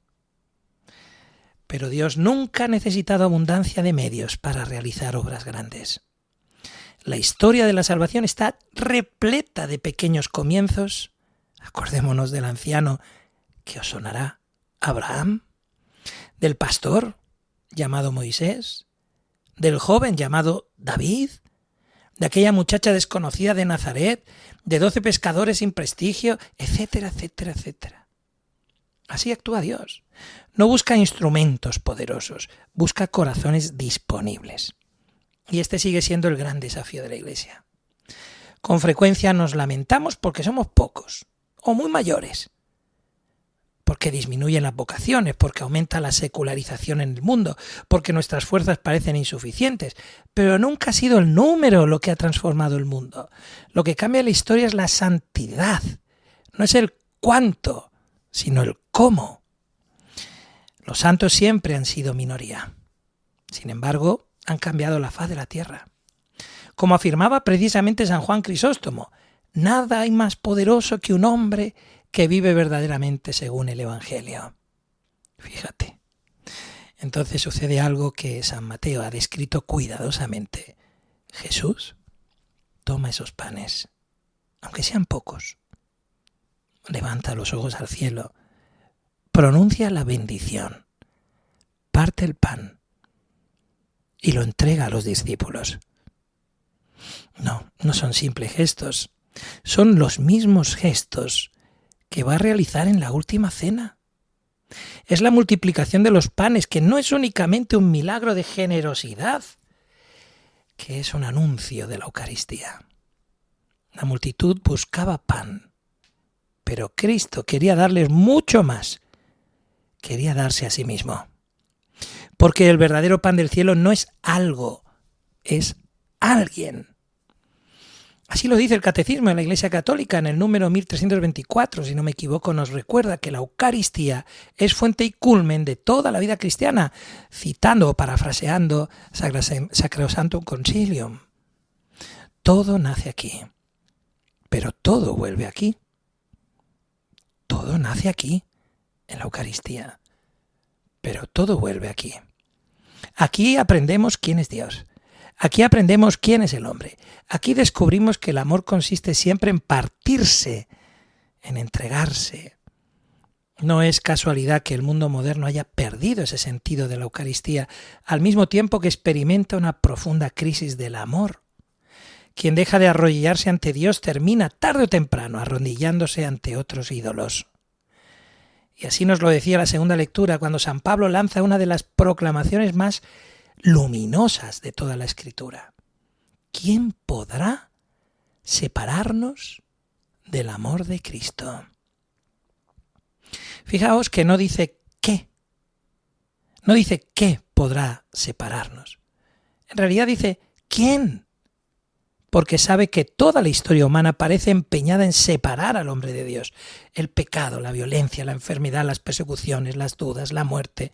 Pero Dios nunca ha necesitado abundancia de medios para realizar obras grandes. La historia de la salvación está repleta de pequeños comienzos. Acordémonos del anciano que os sonará, Abraham, del pastor llamado Moisés, del joven llamado David, de aquella muchacha desconocida de Nazaret, de 12 pescadores sin prestigio, etcétera, etcétera, etcétera. Así actúa Dios. No busca instrumentos poderosos, busca corazones disponibles. Y este sigue siendo el gran desafío de la Iglesia. Con frecuencia nos lamentamos porque somos pocos o muy mayores, porque disminuyen las vocaciones, porque aumenta la secularización en el mundo, porque nuestras fuerzas parecen insuficientes, pero nunca ha sido el número lo que ha transformado el mundo. Lo que cambia la historia es la santidad, no es el cuánto, sino el cómo. Los santos siempre han sido minoría. Sin embargo, han cambiado la faz de la tierra. Como afirmaba precisamente San Juan Crisóstomo, nada hay más poderoso que un hombre que vive verdaderamente según el Evangelio. Fíjate. Entonces sucede algo que San Mateo ha descrito cuidadosamente. Jesús toma esos panes, aunque sean pocos, levanta los ojos al cielo, pronuncia la bendición, parte el pan y lo entrega a los discípulos. No son simples gestos, son los mismos gestos que va a realizar en la última cena. Es la multiplicación de los panes, que no es únicamente un milagro de generosidad, que es un anuncio de la Eucaristía. La multitud buscaba pan, pero Cristo quería darles mucho más. Quería darse a sí mismo. Porque el verdadero pan del cielo no es algo, es alguien. Así lo dice el Catecismo de la Iglesia Católica en el número 1324, si no me equivoco, nos recuerda que la Eucaristía es fuente y culmen de toda la vida cristiana, citando o parafraseando Sacrosanctum Concilium. Todo nace aquí, pero todo vuelve aquí. Todo nace aquí, en la Eucaristía, pero todo vuelve aquí. Aquí aprendemos quién es Dios. Aquí aprendemos quién es el hombre. Aquí descubrimos que el amor consiste siempre en partirse, en entregarse. No es casualidad que el mundo moderno haya perdido ese sentido de la Eucaristía, al mismo tiempo que experimenta una profunda crisis del amor. Quien deja de arrodillarse ante Dios termina tarde o temprano arrodillándose ante otros ídolos. Y así nos lo decía la segunda lectura, cuando San Pablo lanza una de las proclamaciones más luminosas de toda la Escritura. ¿Quién podrá separarnos del amor de Cristo? Fijaos que no dice qué. No dice qué podrá separarnos. En realidad dice quién. Porque sabe que toda la historia humana parece empeñada en separar al hombre de Dios. El pecado, la violencia, la enfermedad, las persecuciones, las dudas, la muerte.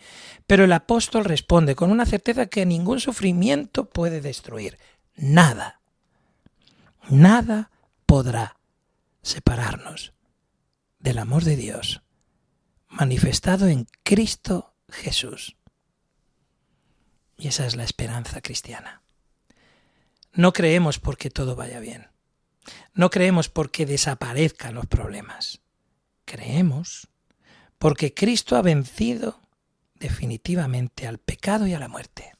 Pero el apóstol responde con una certeza que ningún sufrimiento puede destruir. Nada. Nada podrá separarnos del amor de Dios manifestado en Cristo Jesús. Y esa es la esperanza cristiana. No creemos porque todo vaya bien. No creemos porque desaparezcan los problemas. Creemos porque Cristo ha vencido definitivamente al pecado y a la muerte.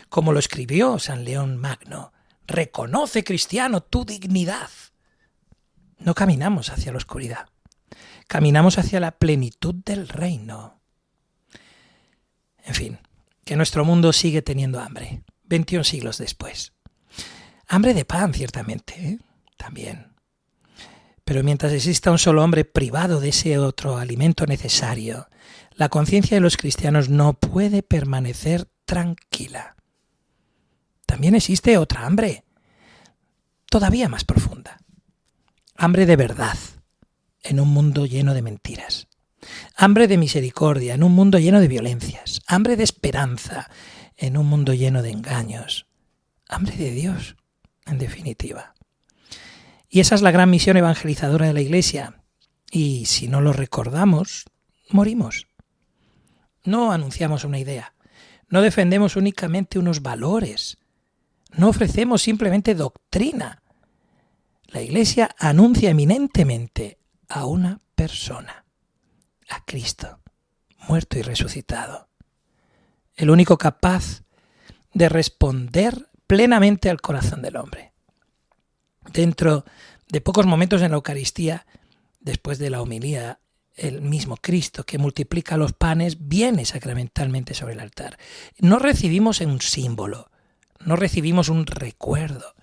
Como lo escribió San León Magno, reconoce, cristiano, tu dignidad. No caminamos hacia la oscuridad. Caminamos hacia la plenitud del reino. En fin, que nuestro mundo sigue teniendo hambre, 21 siglos después. Hambre de pan, ciertamente, también. Pero mientras exista un solo hombre privado de ese otro alimento necesario, la conciencia de los cristianos no puede permanecer tranquila. También existe otra hambre, todavía más profunda. Hambre de verdad, en un mundo lleno de mentiras. Hambre de misericordia, en un mundo lleno de violencias. Hambre de esperanza, en un mundo lleno de engaños. Hambre de Dios, en definitiva. Y esa es la gran misión evangelizadora de la Iglesia. Y si no lo recordamos, morimos. No anunciamos una idea. No defendemos únicamente unos valores. No ofrecemos simplemente doctrina. La Iglesia anuncia eminentemente a una persona, a Cristo, muerto y resucitado. El único capaz de responder plenamente al corazón del hombre. Dentro de pocos momentos en la Eucaristía, después de la homilía, el mismo Cristo que multiplica los panes viene sacramentalmente sobre el altar. No recibimos un símbolo, no recibimos un recuerdo.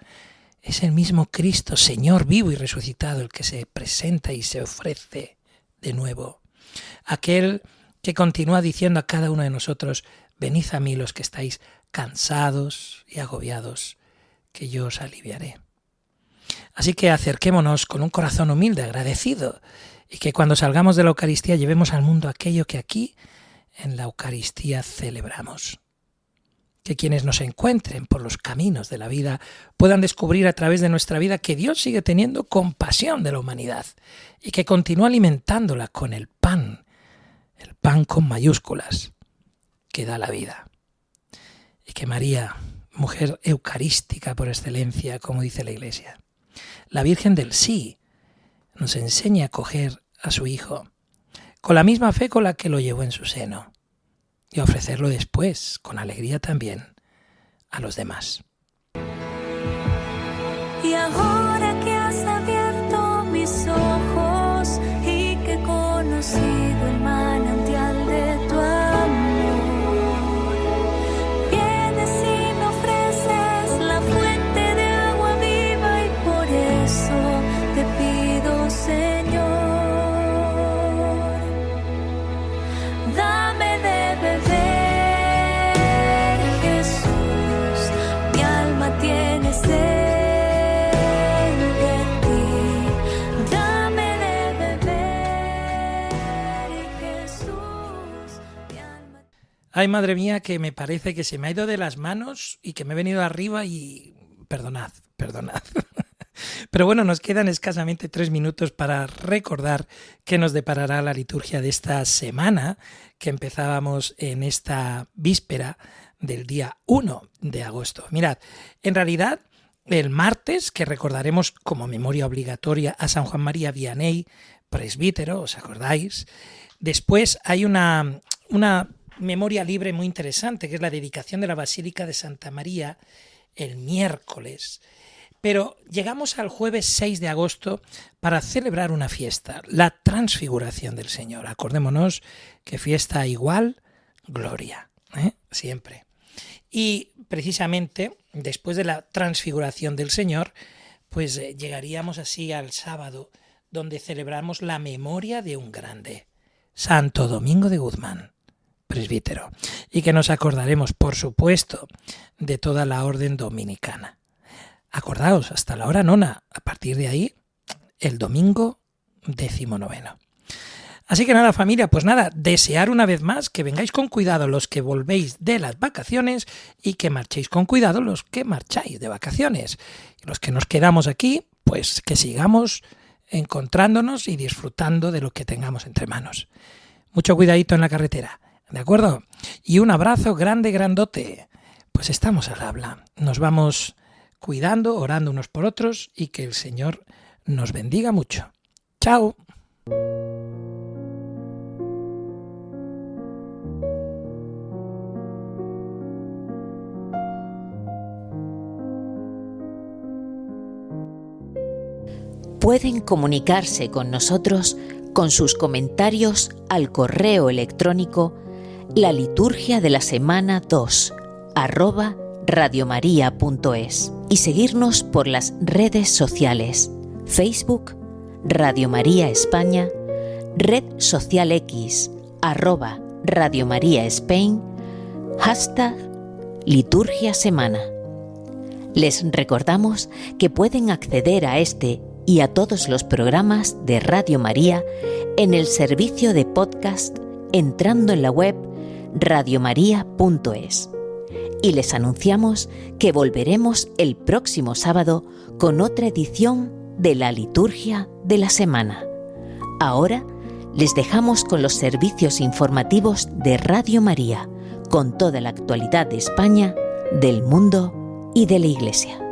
Es el mismo Cristo, Señor vivo y resucitado, el que se presenta y se ofrece de nuevo. Aquel que continúa diciendo a cada uno de nosotros: venid a mí los que estáis cansados y agobiados, que yo os aliviaré. Así que acerquémonos con un corazón humilde, agradecido, y que cuando salgamos de la Eucaristía llevemos al mundo aquello que aquí en la Eucaristía celebramos. Que quienes nos encuentren por los caminos de la vida puedan descubrir a través de nuestra vida que Dios sigue teniendo compasión de la humanidad y que continúa alimentándola con el pan con mayúsculas, que da la vida. Y que María, mujer eucarística por excelencia, como dice la Iglesia, la Virgen del Sí, nos enseña a acoger a su Hijo con la misma fe con la que lo llevó en su seno y a ofrecerlo después, con alegría también, a los demás. Y ahora que has abierto mis ojos y que he conocido el manantial de tu amor, vienes y me ofreces la fuente de agua viva y por eso te pido, Señor, dame de beber, Jesús, mi alma tiene sed. Ay, madre mía, que me parece que se me ha ido de las manos y que me he venido arriba y... Perdonad. Pero bueno, nos quedan escasamente 3 minutos para recordar qué nos deparará la liturgia de esta semana, que empezábamos en esta víspera del día 1 de agosto. Mirad, en realidad el martes, que recordaremos como memoria obligatoria a San Juan María Vianney, presbítero, ¿os acordáis? Después hay una memoria libre muy interesante, que es la dedicación de la Basílica de Santa María el miércoles. Pero llegamos al jueves 6 de agosto para celebrar una fiesta, la Transfiguración del Señor. Acordémonos que fiesta igual, gloria, siempre. Y precisamente después de la Transfiguración del Señor, pues llegaríamos así al sábado, donde celebramos la memoria de un grande, Santo Domingo de Guzmán, presbítero, y que nos acordaremos, por supuesto, de toda la orden dominicana. Acordaos, hasta la hora 9, a partir de ahí, el domingo 19. Así que nada, familia, pues nada, desear una vez más que vengáis con cuidado los que volvéis de las vacaciones y que marchéis con cuidado los que marcháis de vacaciones. Y los que nos quedamos aquí, pues que sigamos encontrándonos y disfrutando de lo que tengamos entre manos. Mucho cuidadito en la carretera. ¿De acuerdo? Y un abrazo grande, grandote. Pues estamos al habla. Nos vamos cuidando, orando unos por otros y que el Señor nos bendiga mucho. ¡Chao! Pueden comunicarse con nosotros con sus comentarios al correo electrónico laliturgiadelasemana2 radiomaria.es y seguirnos por las redes sociales: Facebook, Radio María España, Red Social X, @Radio María Spain, #Liturgia Semana. Les recordamos que pueden acceder a este y a todos los programas de Radio María en el servicio de podcast entrando en la web radiomaria.es. Y les anunciamos que volveremos el próximo sábado con otra edición de la Liturgia de la Semana. Ahora les dejamos con los servicios informativos de Radio María, con toda la actualidad de España, del mundo y de la Iglesia.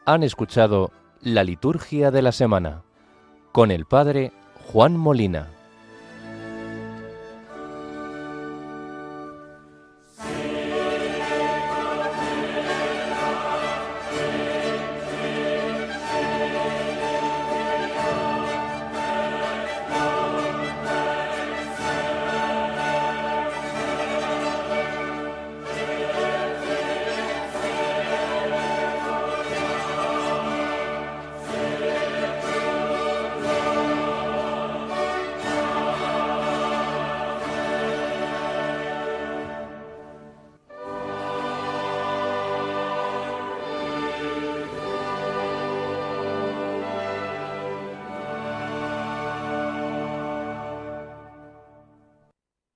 Han escuchado la Liturgia de la Semana con el Padre Juan Molina.